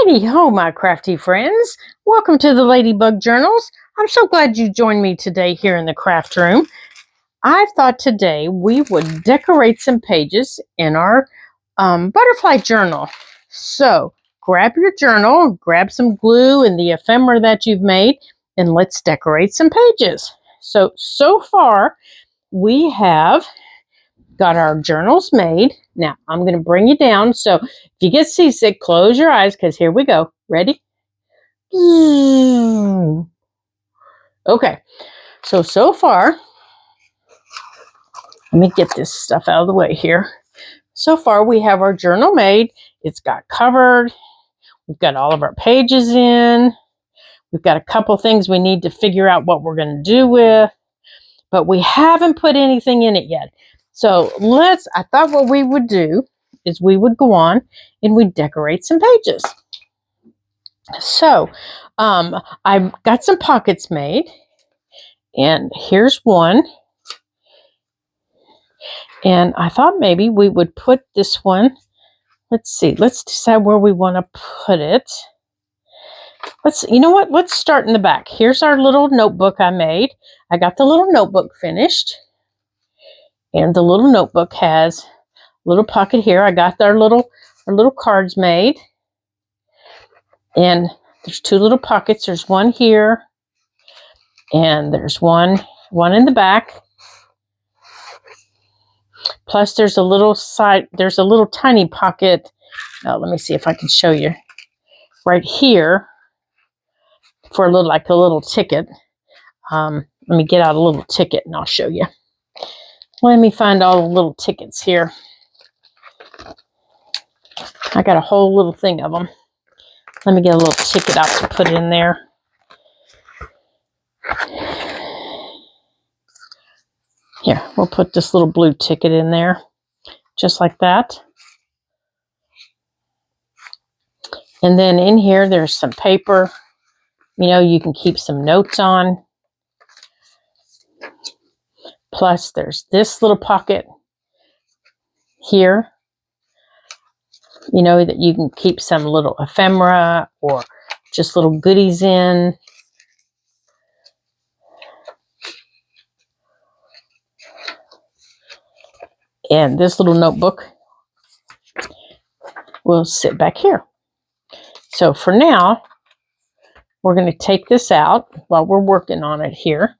Righty ho, my crafty friends. Welcome to the Ladybug Journals. I'm so glad you joined me today here in the craft room. I thought today we would decorate some pages in our butterfly journal. So grab your journal, grab some glue and the ephemera that you've made, and let's decorate some pages. So far we have got our journals made. Now, I'm going to bring you down. So if you get seasick, close your eyes because here we go. Ready? Okay. So far, let me get this stuff out of the way here. So far, we have our journal made. It's got covered. We've got all of our pages in. We've got a couple things we need to figure out what we're going to do with. But we haven't put anything in it yet. So I thought what we would do is we would go on and we'd decorate some pages. So I've got some pockets made, and here's one. And I thought maybe we would put this one, let's see, let's decide where we want to put it. You know what, let's start in the back. Here's our little notebook I made. I got the little notebook finished, and the little notebook has a little pocket here. I got our little cards made, and there's two little pockets. There's one here, and there's one in the back. Plus there's a little tiny pocket. Let me see if I can show you right here for a little ticket. Let me get out a little ticket and I'll show you. Let me find all the little tickets here. I got a whole little thing of them. Let me get a little ticket out to put in there. Here, we'll put this little blue ticket in there, just like that. And then in here, there's some paper. You know, you can keep some notes on. Plus, there's this little pocket here. You know, that you can keep some little ephemera or just little goodies in. And this little notebook will sit back here. So for now, we're going to take this out while we're working on it here.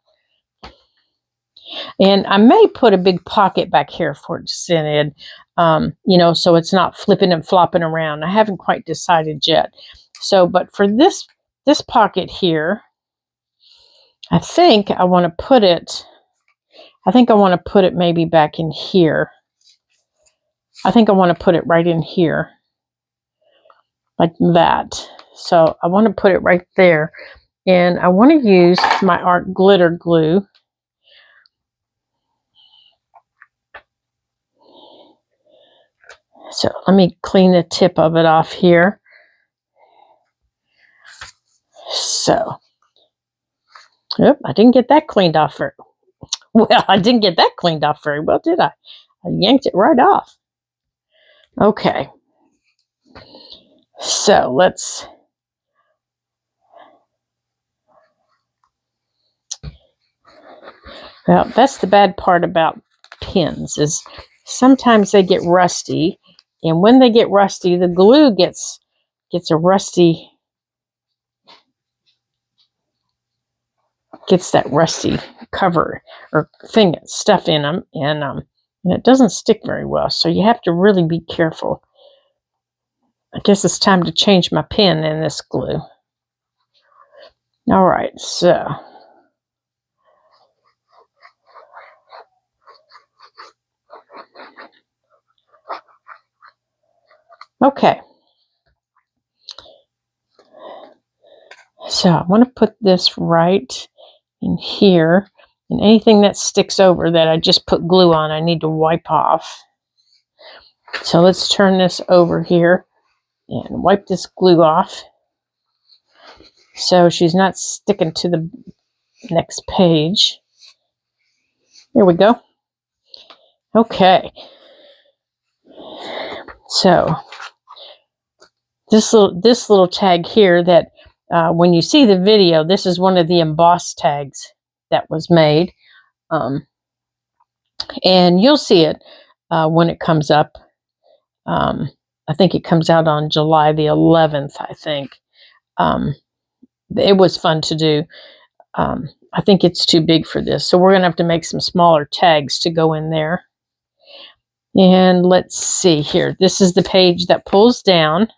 And I may put a big pocket back here for it to sit in, you know, so it's not flipping and flopping around. I haven't quite decided yet. So, but for this pocket here, I think I want to put it, maybe back in here. I think I want to put it right in here, like that. So I want to put it right there. And I want to use my art glitter glue. So let me clean the tip of it off here. So, I didn't get that cleaned off very well. I didn't get that cleaned off very well, did I? I yanked it right off. Okay. So well, that's the bad part about pins is sometimes they get rusty, and when they get rusty, the glue gets a rusty, gets that rusty cover or thing, stuff in them, and it doesn't stick very well. So you have to really be careful. I guess it's time to change my pen in this glue. All right, so okay. So I want to put this right in here, and anything that sticks over that I just put glue on, I need to wipe off. So let's turn this over here and wipe this glue off so she's not sticking to the next page. There we go. Okay. So this little tag here that when you see the video, this is one of the embossed tags that was made. And you'll see it when it comes up. I think it comes out on July the 11th, I think. It was fun to do. I think it's too big for this, so we're going to have to make some smaller tags to go in there. And let's see here. This is the page that pulls down.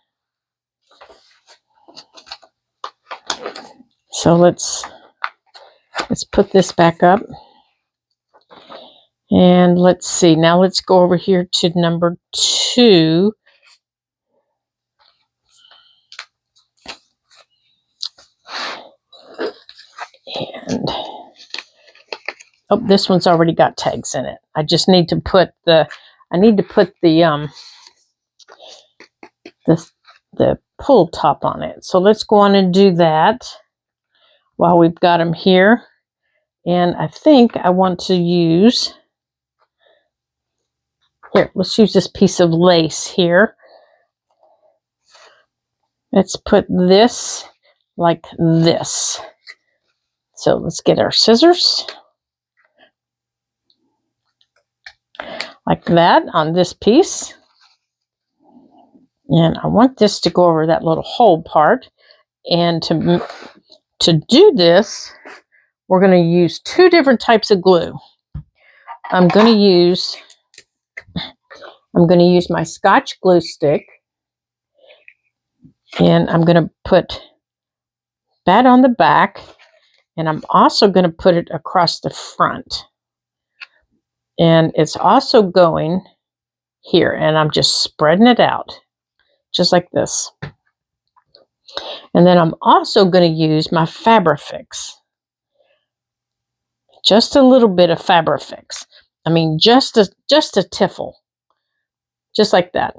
So let's put this back up. And let's see. Now let's go over here to number 2. And oh, this one's already got tags in it. I just need to put the the pull top on it. So let's go on and do that while we've got them here. And I think I want to use, here, let's use this piece of lace here. Let's put this like this. So let's get our scissors like that on this piece. And I want this to go over that little hole part. And to do this, we're going to use 2 different types of glue. I'm going to use my Scotch glue stick, and I'm going to put that on the back, and I'm also going to put it across the front. And it's also going here, and I'm just spreading it out, just like this. And then I'm also going to use my Fabrifix. Just a little bit of Fabrifix. I mean, just a tiffle. Just like that.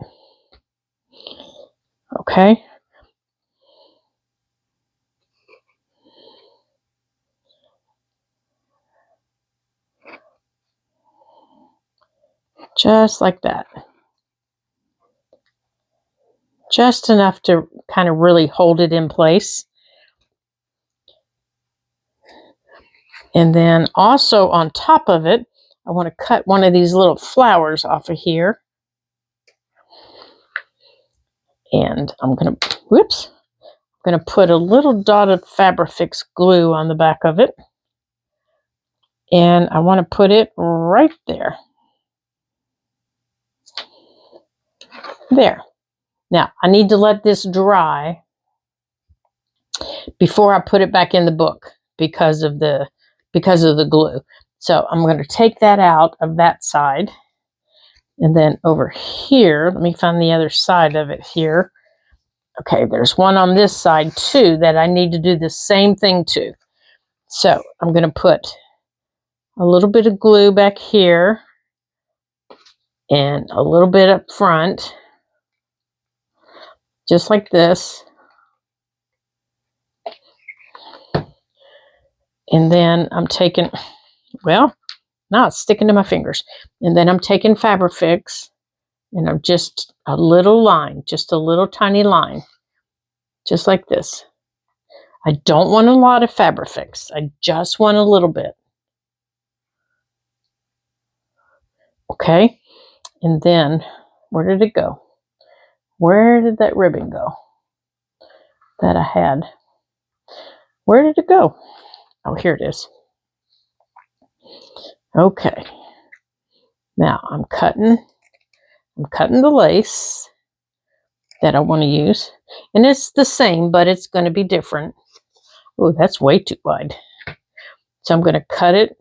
Okay. Just like that. Just enough to kind of really hold it in place. And then also on top of it, I want to cut one of these little flowers off of here. And I'm going to put a little dot of Fabrifix glue on the back of it. And I want to put it right there. There. Now, I need to let this dry before I put it back in the book because of the glue. So I'm going to take that out of that side. And then over here, let me find the other side of it here. Okay, there's one on this side too that I need to do the same thing to. So I'm going to put a little bit of glue back here and a little bit up front, just like this. And then I'm taking, well, now it's sticking to my fingers. And then I'm taking Fabrifix, and I'm just a little line, just a little tiny line, just like this. I don't want a lot of Fabrifix. I just want a little bit. Okay. And then, where did it go? Where did that ribbon go that I had? Where did it go? Oh, here it is. Okay. Now I'm cutting the lace that I want to use. And it's the same, but it's going to be different. Oh, that's way too wide. So I'm going to cut it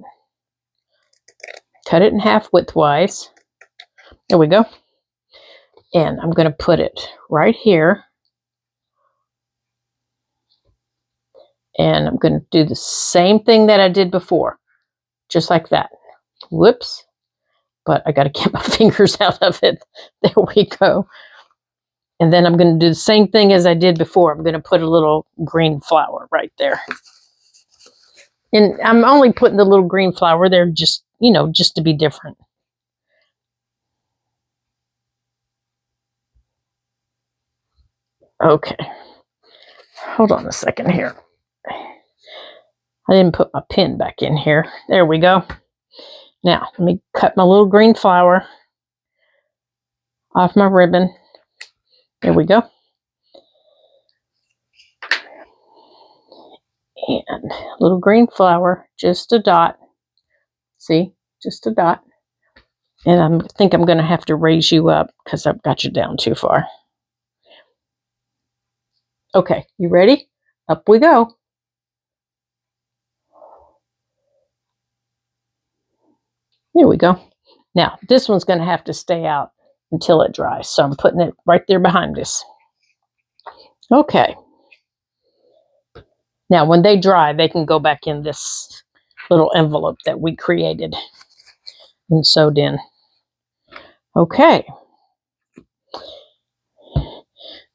in half widthwise. There we go. And I'm going to put it right here. And I'm going to do the same thing that I did before. Just like that. Whoops. But I got to get my fingers out of it. There we go. And then I'm going to do the same thing as I did before. I'm going to put a little green flower right there. And I'm only putting the little green flower there just, just to be different. Okay. Hold on a second here. I didn't put my pin back in here. There we go. Now, let me cut my little green flower off my ribbon. There we go. And a little green flower, just a dot. See, just a dot. And I think I'm going to have to raise you up because I've got you down too far. Okay, you ready? Up we go. There we go. Now, this one's going to have to stay out until it dries. So I'm putting it right there behind us. Okay. Now, when they dry, they can go back in this little envelope that we created and sewed in. Okay.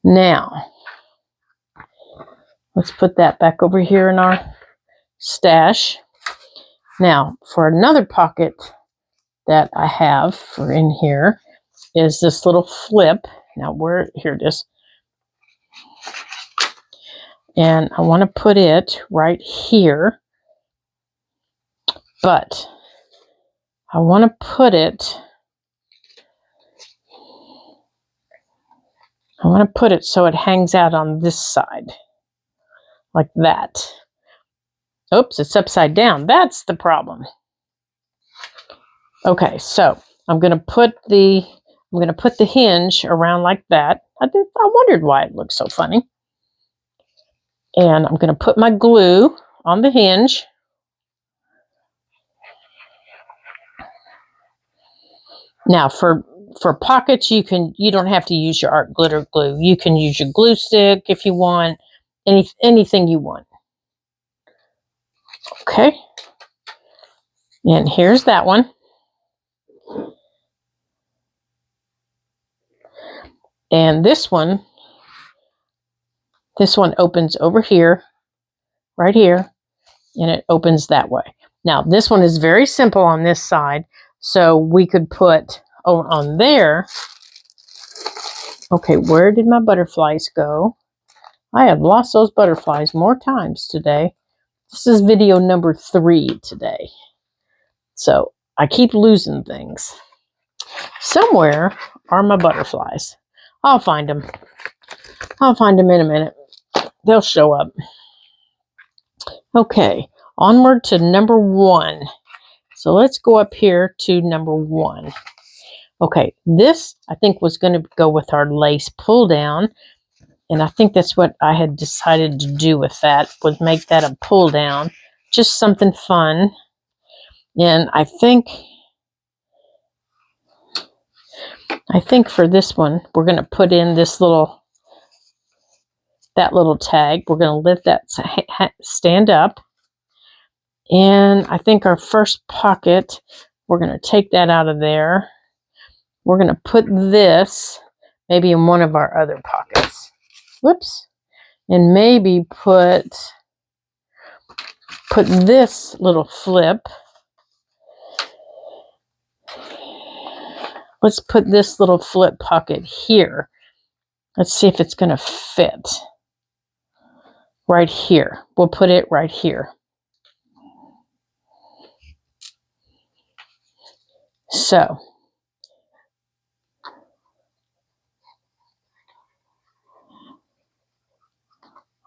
Now, let's put that back over here in our stash. Now, for another pocket that I have for in here is this little flip. Now, here it is. And I want to put it right here. But I want to put it so it hangs out on this side. Like that. Oops, it's upside down. That's the problem. Okay, so I'm going to put the hinge around like that. I wondered why it looked so funny. And I'm going to put my glue on the hinge. Now for pockets, you don't have to use your art glitter glue. You can use your glue stick if you want, anything you want. Okay. And here's that one. And this one opens over here, right here, and it opens that way. Now, this one is very simple on this side, so we could put over on there. Okay, where did my butterflies go? I have lost those butterflies more times today. This is video number 3 today. So I keep losing things. Somewhere are my butterflies. I'll find them. I'll find them in a minute. They'll show up. Okay, onward to number 1. So let's go up here to number 1. Okay, this I think was going to go with our lace pull down. And I think that's what I had decided to do with that, was make that a pull down. Just something fun. And I think for this one, we're going to put in this little tag. We're going to let that stand up. And I think our first pocket, we're going to take that out of there. We're going to put this maybe in one of our other pockets. Whoops. And maybe put this little flip. Let's put this little flip pocket here. Let's see if it's going to fit. Right here. We'll put it right here. So,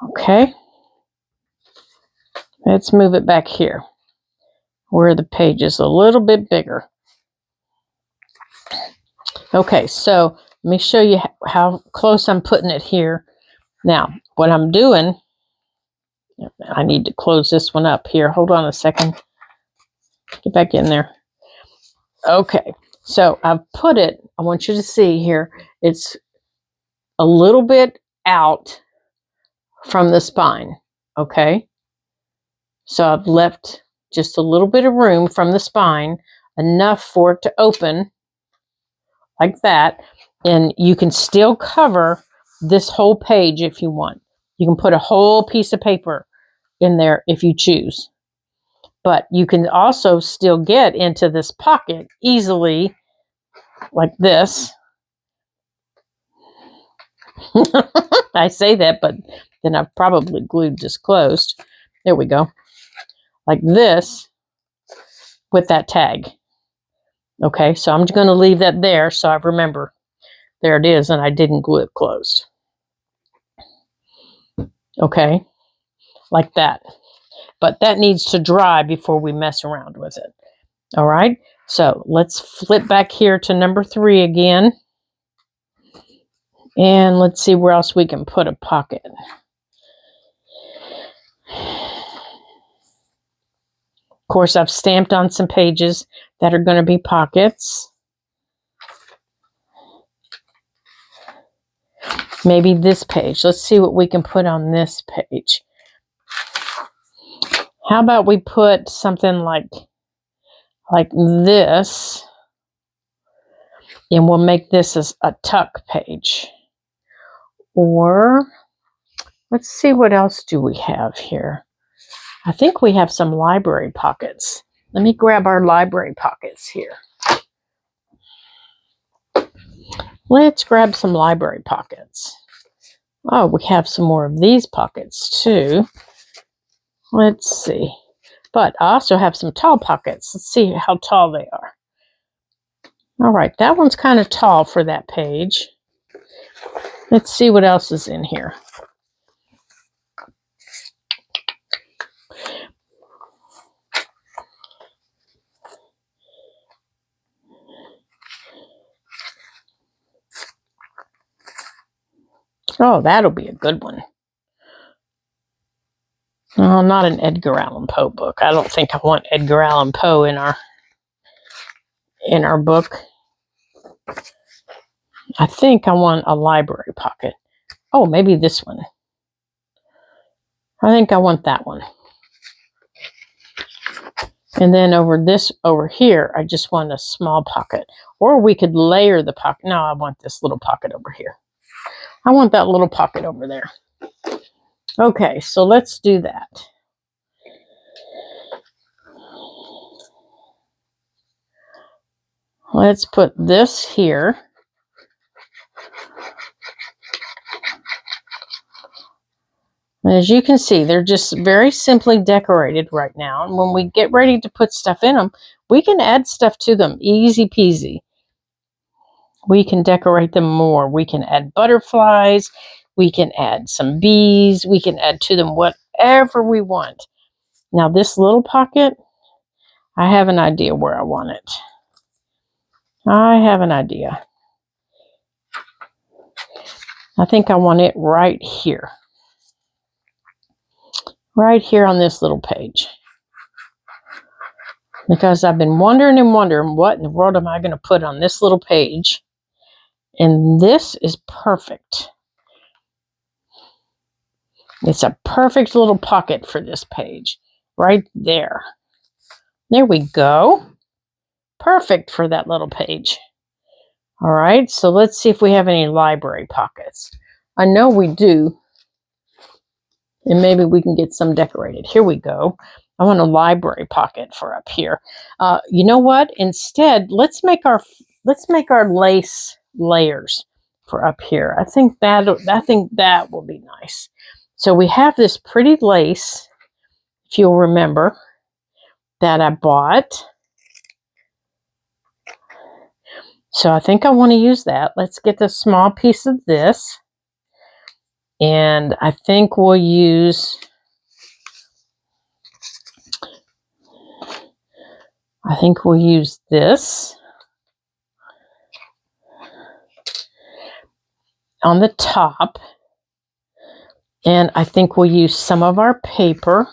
okay. Let's move it back here, where the page is a little bit bigger. Okay, so let me show you how close I'm putting it here. Now, what I'm doing, I need to close this one up here. Hold on a second. Get back in there. Okay, so I've put it, I want you to see here, it's a little bit out from the spine, okay? So I've left just a little bit of room from the spine, enough for it to open like that, and you can still cover this whole page if you want. You can put a whole piece of paper in there if you choose. But you can also still get into this pocket easily like this. I I say that, but then I've probably glued this closed. There we go. Like this with that tag. Okay, so I'm just going to leave that there so I remember. There it is, and I didn't glue it closed. Okay, like that. But that needs to dry before we mess around with it. All right, so let's flip back here to number 3 again. And let's see where else we can put a pocket. Of course, I've stamped on some pages that are going to be pockets. Maybe this page. Let's see what we can put on this page. How about we put something like this, and we'll make this as a tuck page. Or let's see, what else do we have here? I think we have some library pockets. Let me grab our library pockets here. Let's grab some library pockets. Oh, we have some more of these pockets too. Let's see. But I also have some tall pockets. Let's see how tall they are. All right, that one's kind of tall for that page. Let's see what else is in here. Oh, that'll be a good one. Oh, not an Edgar Allan Poe book. I don't think I want Edgar Allan Poe in our book. I think I want a library pocket. Oh, maybe this one. I think I want that one. And then over here, I just want a small pocket. Or we could layer the pocket. No, I want this little pocket over here. I want that little pocket over there. Okay, so let's do that. Let's put this here. As you can see, they're just very simply decorated right now. And when we get ready to put stuff in them, we can add stuff to them. Easy peasy. We can decorate them more. We can add butterflies. We can add some bees. We can add to them whatever we want. Now this little pocket, I have an idea where I want it. I have an idea. I think I want it right here. Right here on this little page. Because I've been wondering and wondering, what in the world am I going to put on this little page? And this is perfect. It's a perfect little pocket for this page. Right there. There we go. Perfect for that little page. All right, so let's see if we have any library pockets. I know we do. And maybe we can get some decorated. Here we go. I want a library pocket for up here. You know what? Instead, let's make our lace layers for up here. I think that will be nice. So we have this pretty lace, if you'll remember, that I bought. So I think I want to use that. Let's get a small piece of this. And I think we'll use, this on the top. And I think we'll use some of our paper.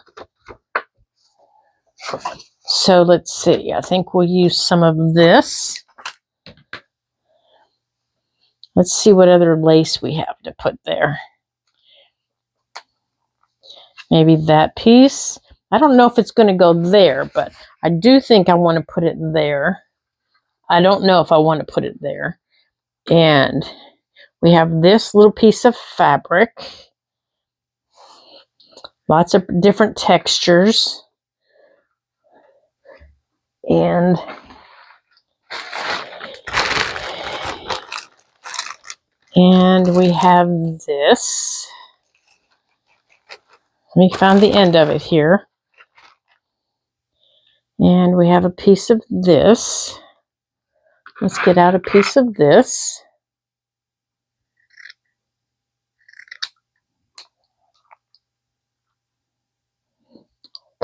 So let's see. I think we'll use some of this. Let's see what other lace we have to put there. Maybe that piece. I don't know if it's going to go there, but I do think I want to put it there. I don't know if I want to put it there. And we have this little piece of fabric. Lots of different textures. And we have this. Let me find the end of it here. And we have a piece of this. Let's get out a piece of this.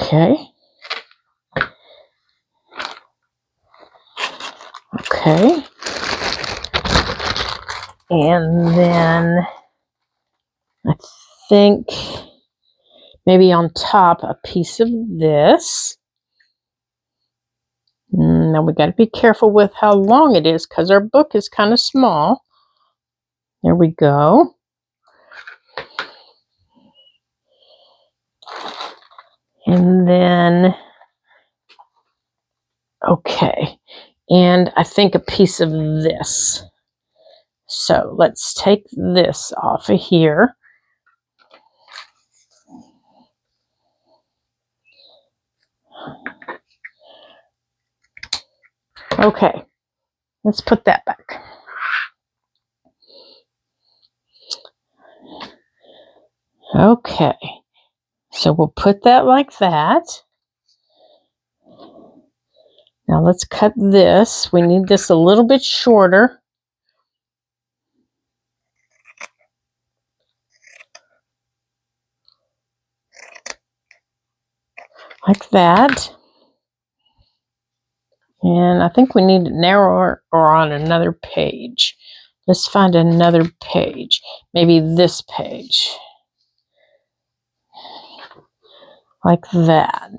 Okay. Okay. And then I think maybe on top a piece of this. Now we got to be careful with how long it is because our book is kind of small. There we go. And then, okay. And I think a piece of this. So let's take this off of here. Okay, let's put that back. Okay, so we'll put that like that. Now let's cut this. We need this a little bit shorter. Like that. And I think we need it narrower or on another page. Let's find another page. Maybe this page. Like that.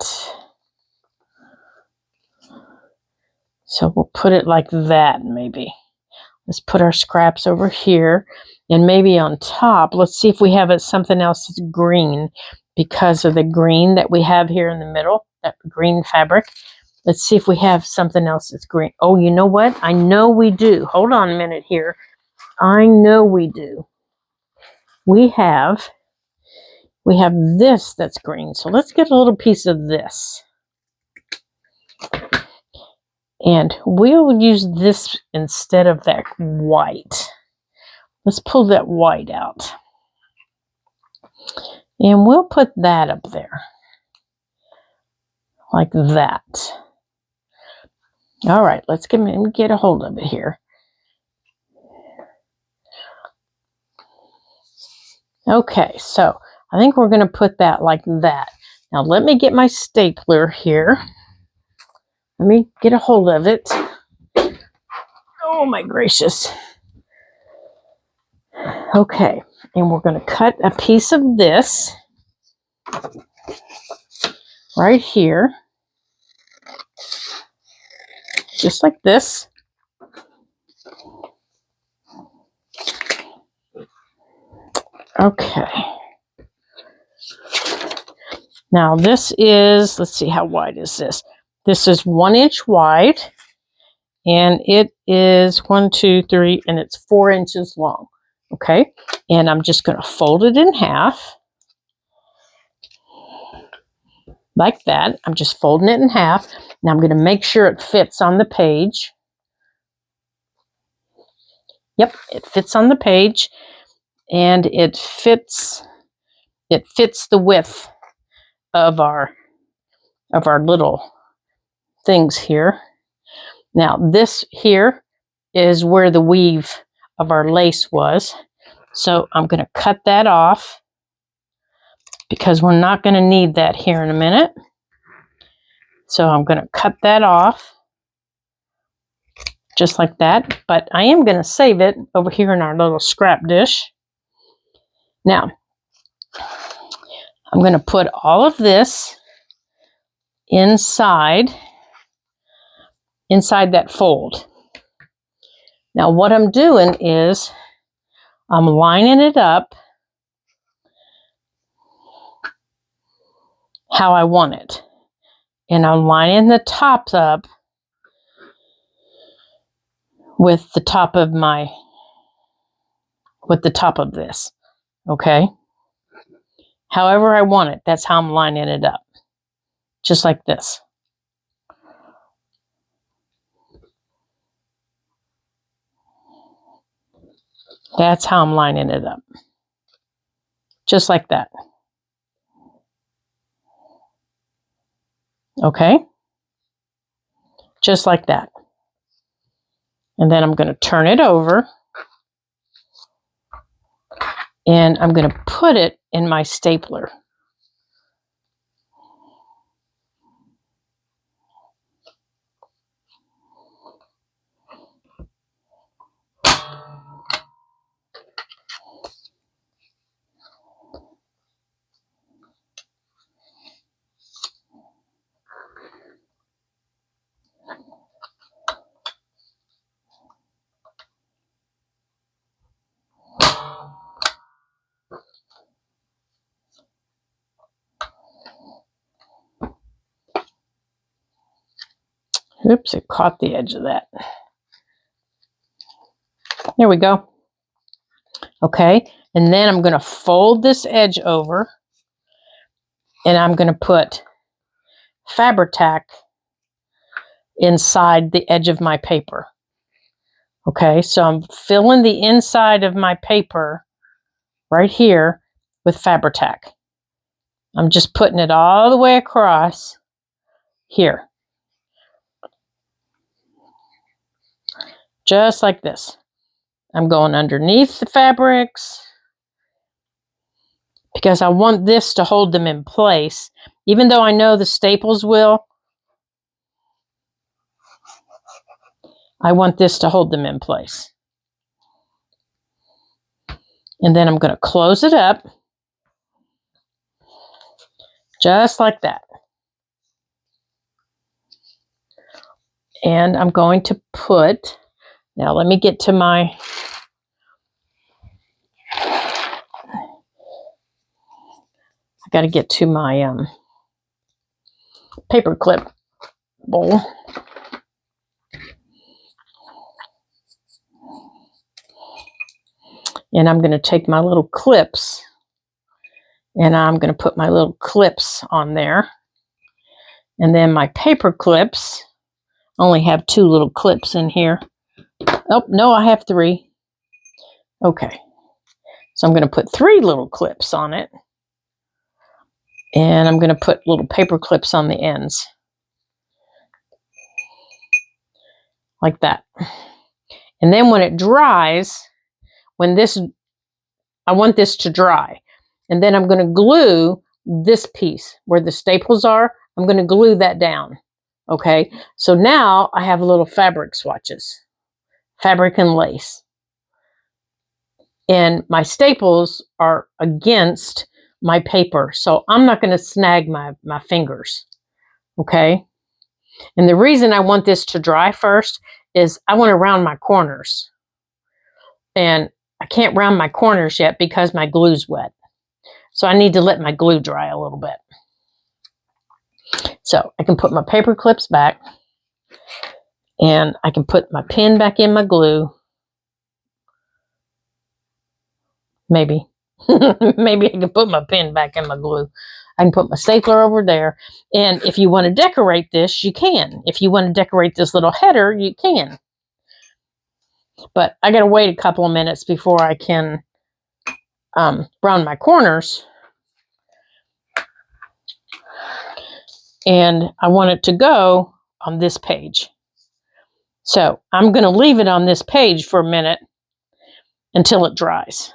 So we'll put it like that maybe. Let's put our scraps over here. And maybe on top, let's see if we have something else that's green because of the green that we have here in the middle, that green fabric. Let's see if we have something else that's green. Oh, you know what? I know we do. Hold on a minute here. I know we do. We have this that's green. So let's get a little piece of this. And we'll use this instead of that white. Let's pull that white out. And we'll put that up there. Like that. All right, let's get a hold of it here. Okay, so I think we're going to put that like that. Now let me get my stapler here. Let me get a hold of it. Oh my gracious. Okay, and we're going to cut a piece of this right here. Just like this. Okay. Now this is, let's see, how wide is this? This is 1 inch wide, and it is 1, 2, 3, and it's 4 inches long. Okay, and I'm just going to fold it in half. Like that. I'm just folding it in half. Now I'm going to make sure it fits on the page. Yep, it fits on the page, and it fits the width of our little things here. Now this here is where the weave of our lace was. So I'm going to cut that off because we're not going to need that here in a minute. So I'm going to cut that off just like that. But I am going to save it over here in our little scrap dish. Now, I'm going to put all of this inside that fold. Now what I'm doing is I'm lining it up how I want it. And I'm lining the tops up with the top of this. Okay? However I want it, that's how I'm lining it up. Just like this. That's how I'm lining it up. Just like that. Okay? Just like that. And then I'm going to turn it over. And I'm going to put it in my stapler. Oops, it caught the edge of that. There we go. Okay, and then I'm going to fold this edge over, and I'm going to put Fabri-Tac inside the edge of my paper. Okay, so I'm filling the inside of my paper right here with Fabri-Tac. I'm just putting it all the way across here. Just like this. I'm going underneath the fabrics because I want this to hold them in place. Even though I know the staples will, I want this to hold them in place. And then I'm going to close it up just like that. And I'm going to put, now let me get to my, I got to get to my paper clip bowl. And I'm going to take my little clips and I'm going to put my little clips on there. And then my paper clips, only have 2 little clips in here. Oh, no, I have 3. Okay. So I'm going to put 3 little clips on it. And I'm going to put little paper clips on the ends. Like that. And then when it dries, I want this to dry. And then I'm going to glue this piece where the staples are. I'm going to glue that down. Okay. So now I have little fabric swatches. Fabric and lace. And my staples are against my paper. So I'm not going to snag my fingers. Okay. And the reason I want this to dry first is I want to round my corners. And I can't round my corners yet because my glue's wet. So I need to let my glue dry a little bit. So I can put my paper clips back. And I can put my pin back in my glue. Maybe. Maybe I can put my pin back in my glue. I can put my stapler over there. And if you want to decorate this, you can. If you want to decorate this little header, you can. But I got to wait a couple of minutes before I can round my corners. And I want it to go on this page. So I'm going to leave it on this page for a minute until it dries.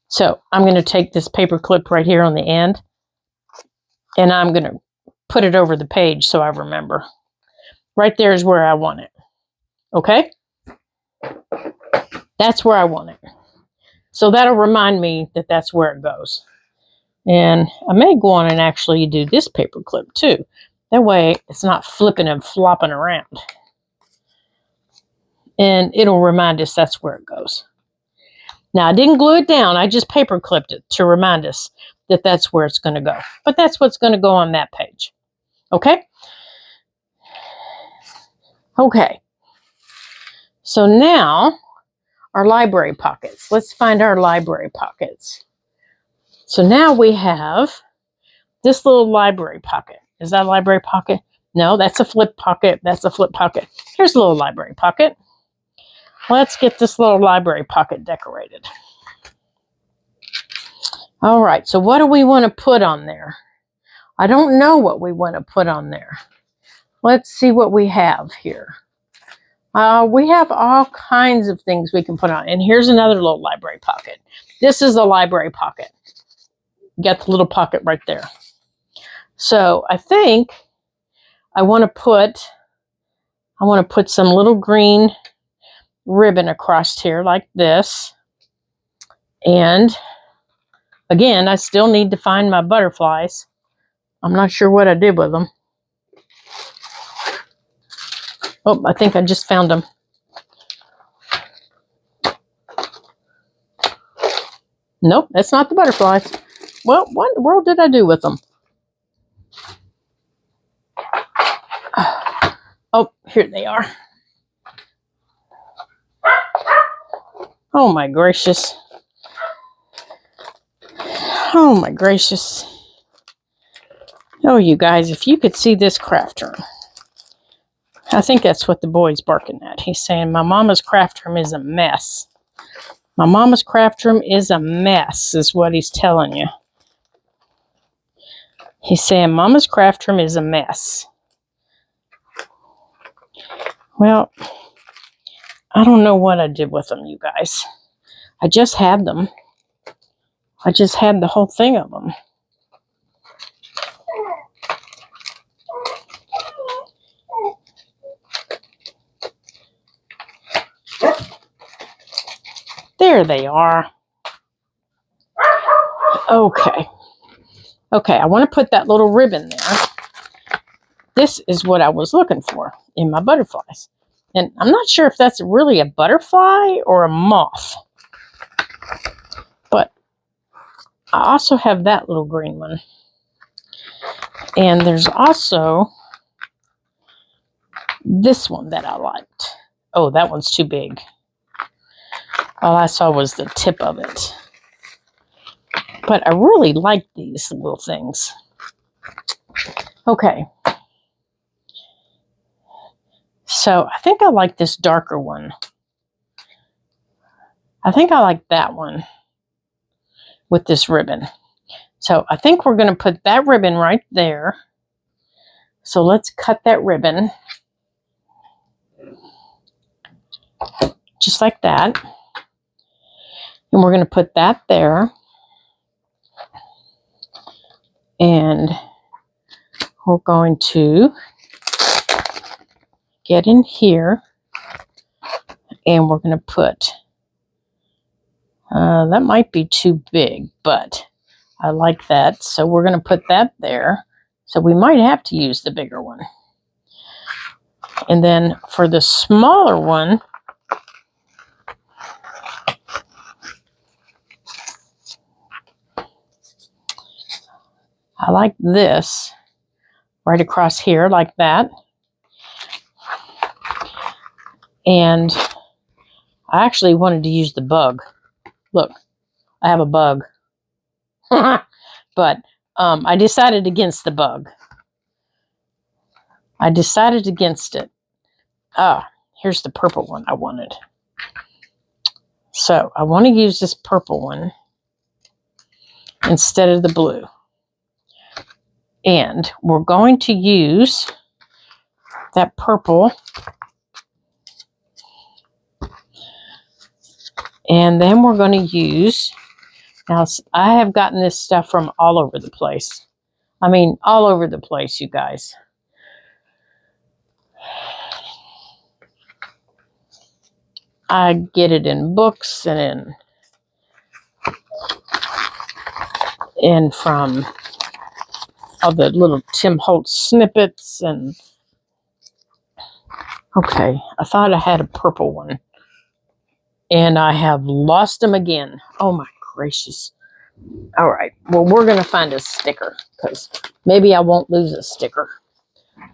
So I'm going to take this paper clip right here on the end. And I'm going to put it over the page so I remember. Right there is where I want it. Okay? That's where I want it. So that'll remind me that that's where it goes. And I may go on and actually do this paper clip too. That way it's not flipping and flopping around. And it'll remind us that's where it goes. Now I didn't glue it down. I just paper clipped it to remind us that that's where it's going to go. But that's what's going to go on that page. Okay? Okay. So now our library pockets. Let's find our library pockets. So now we have this little library pocket. Is that a library pocket? No, that's a flip pocket. That's a flip pocket. Here's a little library pocket. let's get this little library pocket decorated. All right, so what do we want to put on there? I don't know what we want to put on there. Let's see what we have here. We have all kinds of things we can put on. And here's another little library pocket. This is a library pocket. You got the little pocket right there. So I think I want to put some little green ribbon across here like this. And again, I still need to find my butterflies. I'm not sure what I did with them. Oh, I think I just found them. Nope, that's not the butterflies. Well, what in the world did I do with them? Oh, here they are. Oh my gracious. Oh my gracious. Oh, you guys, if you could see this craft room. I think that's what the boy's barking at. He's saying, my mama's craft room is a mess. My mama's craft room is a mess, is what he's telling you. He's saying, mama's craft room is a mess. Well, I don't know what I did with them, you guys. I just had them. I just had the whole thing of them. There they are. Okay. Okay, I want to put that little ribbon there. This is what I was looking for in my butterflies. And I'm not sure if that's really a butterfly or a moth. But I also have that little green one. And there's also this one that I liked. Oh, that one's too big. All I saw was the tip of it. But I really like these little things. Okay. So I think I like this darker one. I think I like that one with this ribbon. So I think we're going to put that ribbon right there. So let's cut that ribbon. Just like that. And we're going to put that there. And we're going to get in here. And we're going to put, that might be too big, but I like that. So we're going to put that there. So we might have to use the bigger one. And then for the smaller one, I like this right across here like that. And I actually wanted to use the bug. Look, I have a bug. But I decided against the bug. I decided against it. Here's the purple one I wanted. So I want to use this purple one instead of the blue. And we're going to use that purple. And then we're going to use, now I have gotten this stuff from all over the place. I mean, all over the place, you guys. I get it in books and from all the little Tim Holtz snippets. And okay, I thought I had a purple one. And I have lost them again. Oh my gracious. All right, well, we're going to find a sticker because maybe I won't lose a sticker.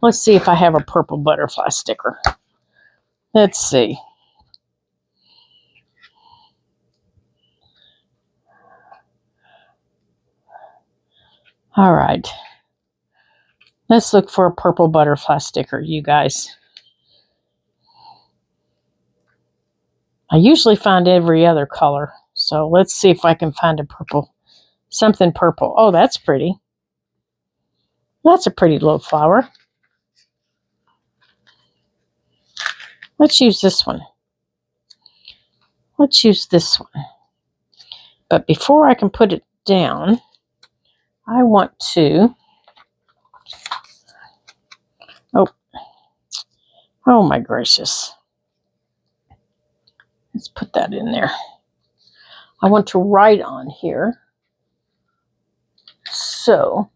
Let's see if I have a purple butterfly sticker. Let's see. All right. Let's look for a purple butterfly sticker, you guys. I usually find every other color. So let's see if I can find a purple. Something purple. Oh, that's pretty. That's a pretty little flower. Let's use this one. Let's use this one. But before I can put it down, I want to... Oh my gracious. Let's put that in there. I want to write on here. So,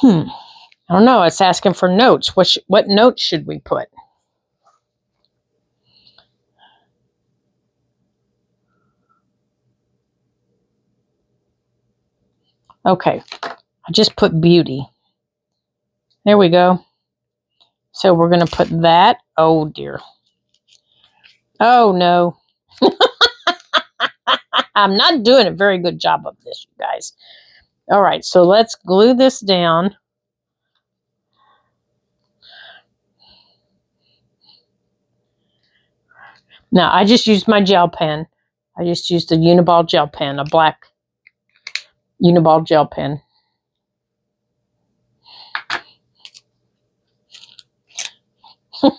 I don't know. It's asking for notes. What notes should we put? Okay, I just put beauty. There we go. So we're going to put that. Oh dear. Oh no. I'm not doing a very good job of this, you guys. All right, so let's glue this down. Now, I just used my gel pen. I just used a Uniball gel pen, a black Uniball gel pen. I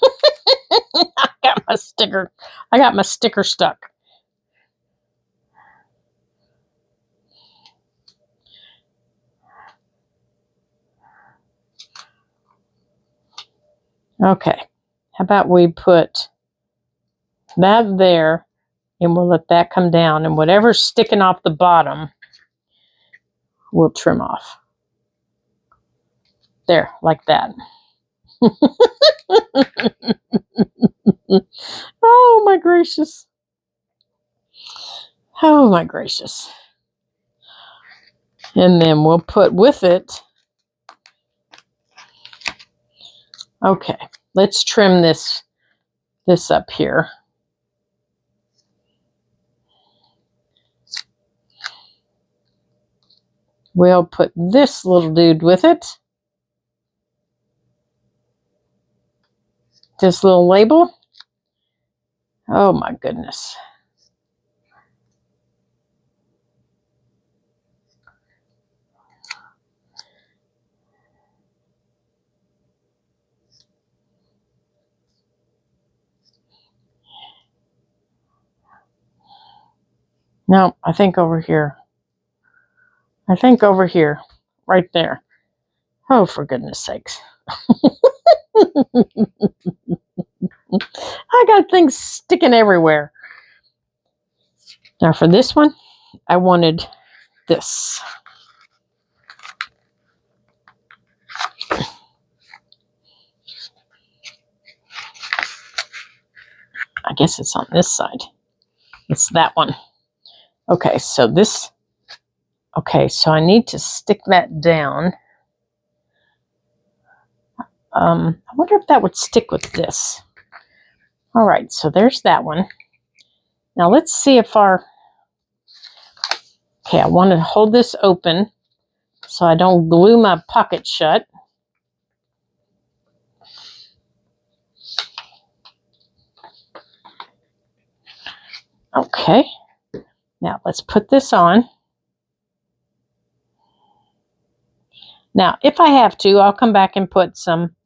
got my sticker stuck. Okay, how about we put that there, and we'll let that come down, and whatever's sticking off the bottom, we'll trim off. There, like that. Oh my gracious. Oh my gracious. And then we'll put with it. Okay, let's trim this up here. We'll put this little dude with it. This little label. Oh my goodness. No, I think over here. I think over here. Right there. Oh, for goodness sakes. I got things sticking everywhere. Now for this one, I wanted this. I guess it's on this side. It's that one. Okay, so this. Okay, so I need to stick that down. I wonder if that would stick with this. All right, so there's that one. Now let's see if our... Okay, I want to hold this open so I don't glue my pocket shut. Okay, now let's put this on. Now, if I have to, I'll come back and put some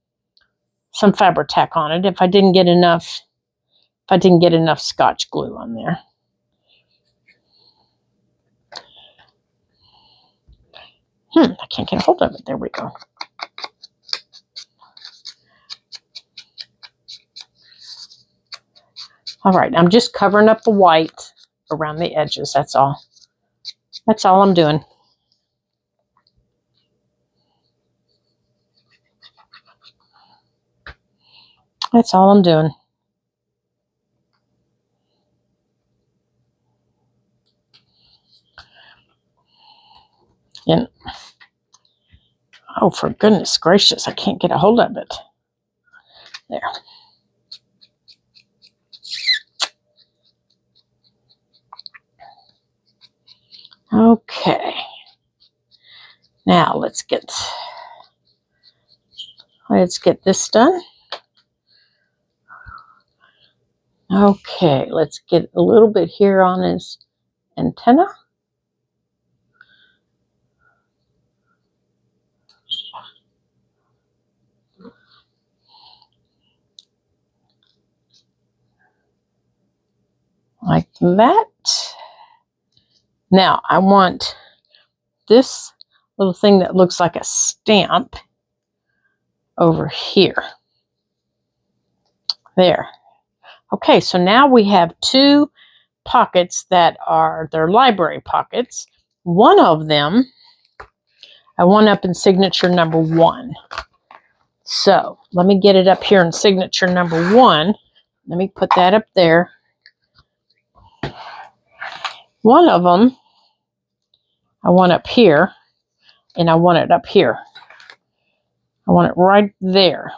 Fabri-Tac on it if I didn't get enough Scotch glue on there. I can't get a hold of it. There we go. All right, I'm just covering up the white around the edges. That's all. That's all I'm doing. That's all I'm doing. And oh, for goodness gracious, I can't get a hold of it. There. Okay. Now let's get this done. Okay, let's get a little bit here on his antenna. Like that. Now I want this little thing that looks like a stamp over here. There. Okay, so now we have two pockets that are their library pockets. One of them, I want up in signature number 1. So let me get it up here in signature number 1. Let me put that up there. One of them, I want up here, and I want it up here. I want it right there.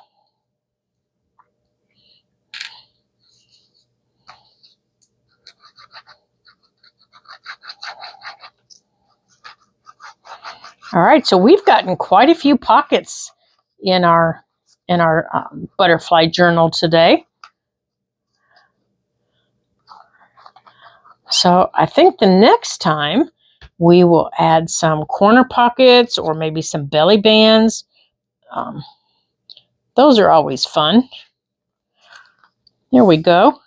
All right, so we've gotten quite a few pockets in our butterfly journal today. So I think the next time we will add some corner pockets or maybe some belly bands. Those are always fun. There we go.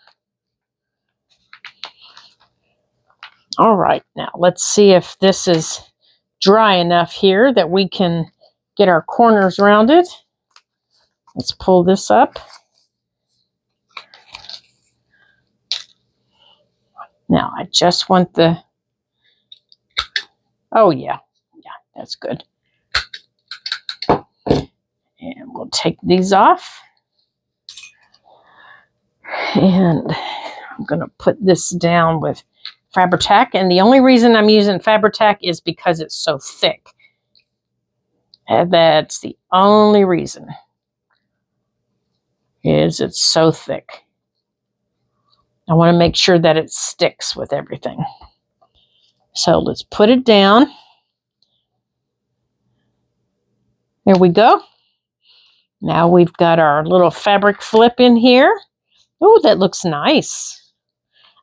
All right, now let's see if this is dry enough here that we can get our corners rounded. Let's pull this up. Now I just want the, oh yeah, that's good. And we'll take these off. And I'm going to put this down with Fabri-Tac. And the only reason I'm using Fabri-Tac is because it's so thick. And that's the only reason, is it's so thick. I want to make sure that it sticks with everything. So let's put it down. There we go. Now we've got our little fabric flip in here. Oh, that looks nice.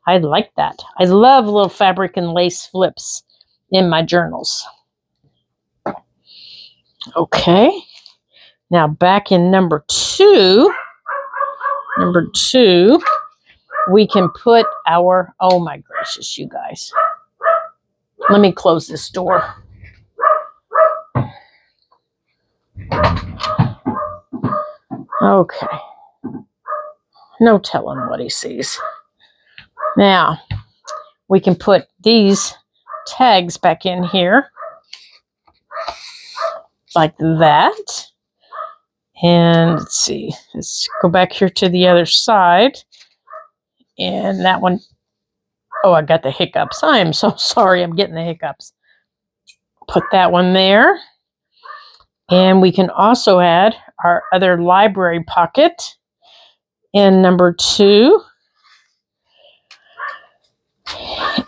I like that. I love little fabric and lace flips in my journals. Okay. Now back in number 2. Number 2, we can put our, oh my gracious, you guys. Let me close this door. Okay. No telling what he sees. Now, we can put these tags back in here. Like that. And let's see. Let's go back here to the other side. And that one, oh, I got the hiccups. I am so sorry. I'm getting the hiccups. Put that one there. And we can also add our other library pocket in number 2.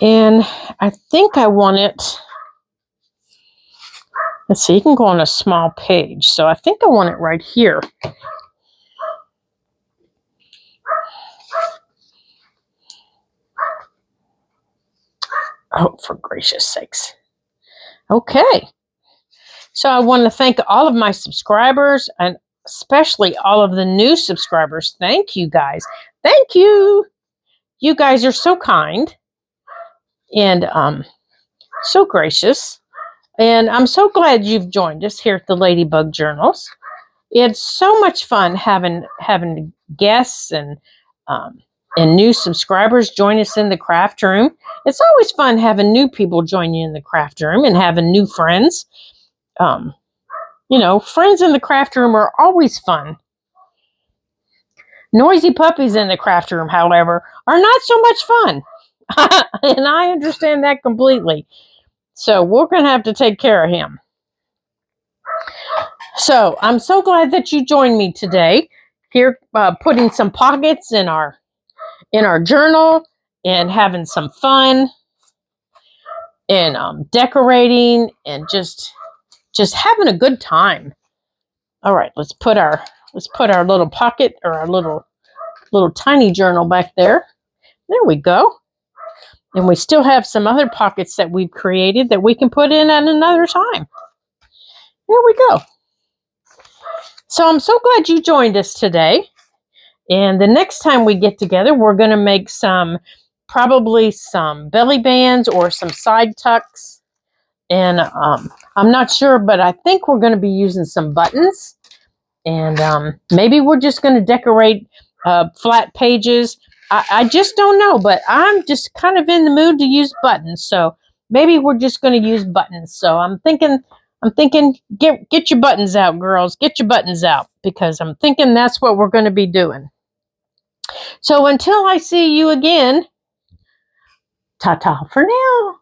And I think I want it, let's see, you can go on a small page. So I think I want it right here. Oh, for gracious sakes. Okay. So I want to thank all of my subscribers and especially all of the new subscribers. Thank you, guys. Thank you. You guys are so kind and so gracious. And I'm so glad you've joined us here at the Ladybug Journals. It's so much fun having guests and new subscribers join us in the craft room. It's always fun having new people join you in the craft room and having new friends. You know, friends in the craft room are always fun. Noisy puppies in the craft room, however, are not so much fun. And I understand that completely. So we're going to have to take care of him. So I'm so glad that you joined me today here, putting some pockets in our journal and having some fun. and decorating and just having a good time. All right, let's put our little pocket or our little tiny journal back there. There we go. And we still have some other pockets that we've created that we can put in at another time. There we go. So I'm so glad you joined us today. And the next time we get together, we're going to make probably some belly bands or some side tucks. And I'm not sure, but I think we're going to be using some buttons. And maybe we're just going to decorate flat pages. I just don't know, but I'm just kind of in the mood to use buttons. So maybe we're just going to use buttons. So I'm thinking, get your buttons out, girls. Get your buttons out, because I'm thinking that's what we're going to be doing. So until I see you again, ta-ta for now.